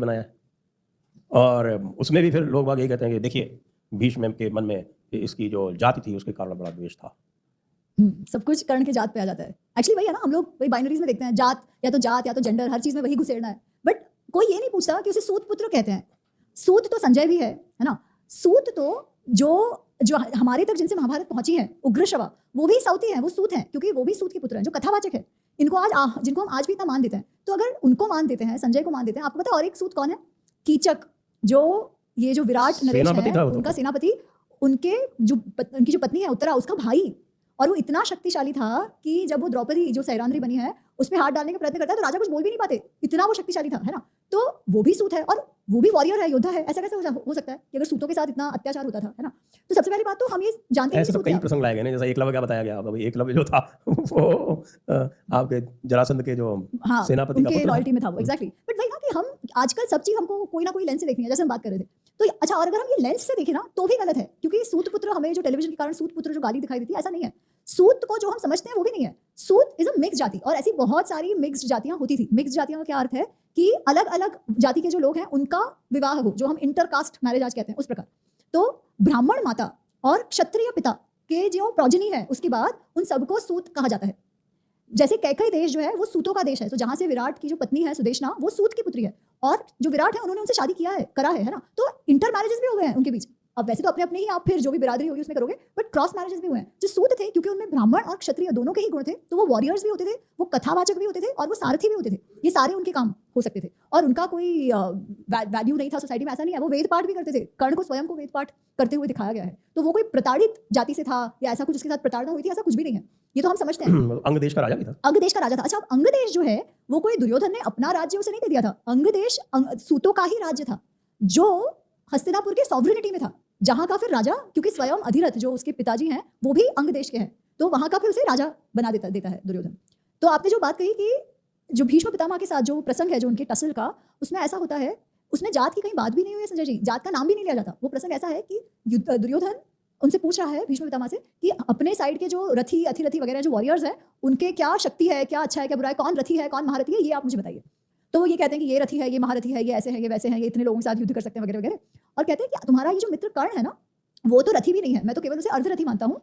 बनाया है। और उसमें भी फिर लोग बाग यही कहते हैं कि देखिए भीष्म के मन में इसकी जो जाति थी उसके कारण बड़ा द्वेष था। सब कुछ कर्ण के जात पे आ जाता है। एक्चुअली वही है ना, हम लोग वही बाइनरीज में देखते हैं, जात या तो जेंडर, हर चीज में वही घुसेड़ना है। बट कोई ये नहीं पूछता कि उसे सूत पुत्र कहते हैं। सूत तो संजय भी है ना। सूत तो जो हमारे तक जिनसे महाभारत पहुंची है, उग्रश्रवा, वो भी साउथी है, वो सूत हैं, क्योंकि वो भी सूत के पुत्र हैं जो कथावाचक है। इनको आज जिनको हम आज भी इतना मान देते हैं, तो अगर उनको मान देते हैं, संजय को मान देते हैं, आपको पता है और एक सूत कौन है? कीचक, जो विराट नरेश है, उनका सेनापति, उनकी जो पत्नी है उत्तरा, उसका भाई। और वो इतना शक्तिशाली था कि जब वो द्रौपदी जो सैरांध्री बनी है उस पे हाथ डालने का प्रयत्न करता है तो राजा कुछ बोल भी नहीं पाते, इतना वो शक्तिशाली था, है ना। तो वो भी सूत है और वो भी वॉरियर है, योद्धा है। ऐसा कैसे हो सकता है कि अगर सूतों के साथ इतना अत्याचार होता था, है ना। तो सबसे पहली बात तो हम ये जानते हैं ऐसे तो कई प्रसंग लाए गए ना, जैसा एकलव्य का बताया गया। अब एकलव्य जो था वो आपके जरासंध के जो सेनापति का पुत्र लॉयल्टी में था वो। एग्जैक्टली। बट वही ना कि हम आजकल सब चीज हमको कोई ना कोई लेंस से देखनी है, जैसे हम बात कर रहे थे। तो अच्छा, और अगर हम ये लेंस से देखें ना तो भी गलत है, क्योंकि सूत पुत्र हमें जो टेलीविजन के कारण सूत पुत्र जो गाली दिखाई देती है, ऐसा नहीं है। सूत को जो हम समझते हैं वो भी नहीं है। सूत इज अ मिक्स जाति, और ऐसी बहुत सारी मिक्स्ड जातियां होती थी। मिक्स्ड जातियों का क्या अर्थ है कि अलग अलग जाति के जो लोग हैं उनका विवाह हो, जो हम इंटरकास्ट मैरिज आज कहते हैं, उस प्रकार। तो ब्राह्मण माता और क्षत्रिय पिता के जो प्रोजनी है उसके बाद उन सबको सूत कहा जाता है। जैसे कैकई देश जो है वो सूतों का देश है, तो जहां से विराट की जो पत्नी है सुदेशना, वो सूत की पुत्री है, और जो विराट है उन्होंने उनसे शादी करा है ना। तो इंटर मैरिजेस भी हो गए हैं उनके बीच। अब वैसे तो अपने अपने ही आप फिर जो भी बिरादरी होगी उसमें करोगे, बट क्रॉस मैरिजेस भी हुए हैं। जो सूत थे, क्योंकि उनमें ब्राह्मण और क्षत्रिय दोनों के ही गुण थे, तो वो वॉरियर्स भी होते थे, वो कथावाचक भी होते थे, और वो सारथी भी होते थे। ये सारे उनके काम हो सकते थे, और उनका कोई वैल्यू नहीं था सोसाइटी में, ऐसा नहीं है। वो वेद पाठ भी करते थे, कर्ण को स्वयं को वेद पाठ करते हुए दिखाया गया है। तो वो कोई प्रताड़ित जाति से था या ऐसा कुछ उसके साथ प्रताड़ना हुई थी, ऐसा कुछ भी नहीं है। ये तो हम समझते हैं। अंग देश का राजा भी था। अंग देश का राजा था। अच्छा, अब अंग देश जो है वो कोई दुर्योधन ने अपना राज्य उसे नहीं दे दिया था। अंग देश सूतों का ही राज्य था, जो हस्तिनापुर के सॉवरेनिटी में था, जहां का फिर राजा, क्योंकि स्वयं अधिरथ जो उसके पिताजी हैं वो भी अंग देश के हैं, तो वहां का फिर उसे राजा बना देता है दुर्योधन। तो आपने जो बात कही कि जो भीष्म पितामह के साथ जो प्रसंग है, जो उनके टसल का, उसमें ऐसा होता है, उसमें जात की कहीं बात भी नहीं हुई है संजय जी, जात का नाम भी नहीं लिया जाता। वो प्रसंग ऐसा है कि दुर्योधन उनसे पूछ रहा है, भीष्म पितामह से, कि अपने साइड के जो रथी अथिरथी वगैरह जो वॉरियर्स हैं, उनके क्या शक्ति है, क्या अच्छा है, क्या बुरा है, कौन रथी है, कौन महारथी है, ये आप मुझे बताइए। तो वो ये कहते हैं कि ये रथी है, ये महारथी है, ये ऐसे है, ये वैसे है, ये इतने लोगों के साथ युद्ध कर सकते हैं वगैरह वगैरह। और कहते हैं कि तुम्हारा ये जो मित्र कर्ण है ना, वो तो रथी भी नहीं है, मैं तो केवल उसे अर्धरथी मानता हूँ।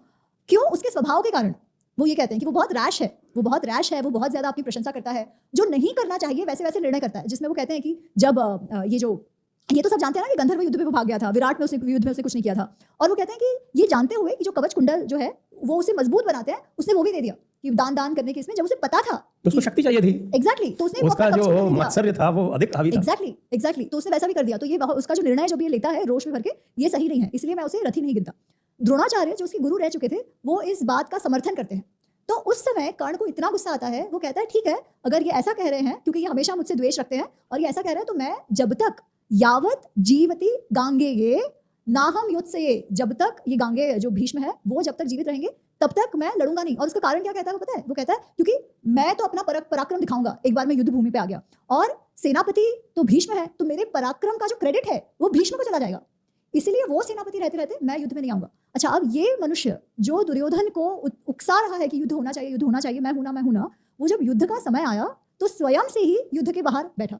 क्यों? उसके स्वभाव के कारण। वो ये कहते हैं कि वो बहुत रैश है, वो बहुत ज्यादा अपनी प्रशंसा करता है, जो नहीं करना चाहिए वैसे वैसे निर्णय करता है। जिसमें वो कहते हैं कि जब ये तो सब जानते हैं ना कि गंधर्व युद्ध में वो भाग गया था, विराट में उसने युद्ध में उसने कुछ नहीं किया था। और वो कहते हैं कि ये जानते हुए कि जो कवच कुंडल जो है वो उसे मजबूत बनाते हैं, उसने वो भी दे दिया कि दान करने के इसमें, जब उसे पता था उसको शक्ति चाहिए थी। एग्जैक्टली। तो उसने उसका जो मत्सर्य था वो अधिक हावी था। एग्जैक्टली। तो उसने वैसा भी कर दिया। तो ये उसका जो निर्णय जब ये लेता है रोष में भर के, ये सही नहीं है, इसलिए मैं उसे रथी नहीं गिनता। द्रोणाचार्य जो उसके गुरु रह चुके थे, वो इस बात का समर्थन करते हैं। तो उस समय कर्ण को इतना गुस्सा आता है, वो कहता है ठीक है, अगर ये ऐसा कह रहे हैं, क्योंकि ये हमेशा मुझसे द्वेष रखते हैं और ये ऐसा कह रहे हैं, तो मैं जब तक यावत जीवती गांगे ये नाहम युद्ध से, ये जब तक ये गांगे जो भीष्म है वो जब तक जीवित रहेंगे तब तक मैं लड़ूंगा नहीं। और उसका कारण क्या कहता है वो पता है? वो कहता है क्योंकि मैं तो अपना पराक्रम दिखाऊंगा, एक बार मैं युद्ध भूमि पे आ गया और सेनापति तो भीष्म है, तो मेरे पराक्रम का जो क्रेडिट है वो भीष्म को चला जाएगा, इसलिए वो सेनापति रहते रहते मैं युद्ध में नहीं आऊंगा। अच्छा, अब ये मनुष्य जो दुर्योधन को उकसा रहा है कि युद्ध होना चाहिए, मैं हूं ना, वो जब युद्ध का समय आया तो स्वयं से ही युद्ध के बाहर बैठा।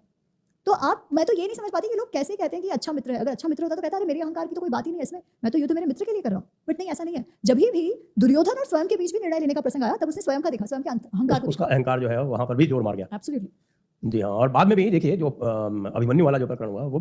तो मैं तो ये नहीं समझ पाती कि लोग कैसे कहते हैं कि अच्छा मित्र है। अगर अच्छा मित्र होता तो कहता है मेरे अहंकार की तो कोई बात ही नहीं है इसमें, मैं तो युद्ध मेरे मित्र के लिए कर रहा हूँ। बट नहीं, ऐसा नहीं है। जब भी दुर्योधन और स्वयं के बीच भी निर्णय लेने का प्रसंग आया, तब उसने स्वयं का देखा, स्वयं के अहंकार को। उसका अहंकार जो है वहां पर भी जोर मार गया। एब्सोल्युटली। जी हाँ। और बाद में भी देखिए जो अभिमन्यु वाला जो प्रकरण हुआ वो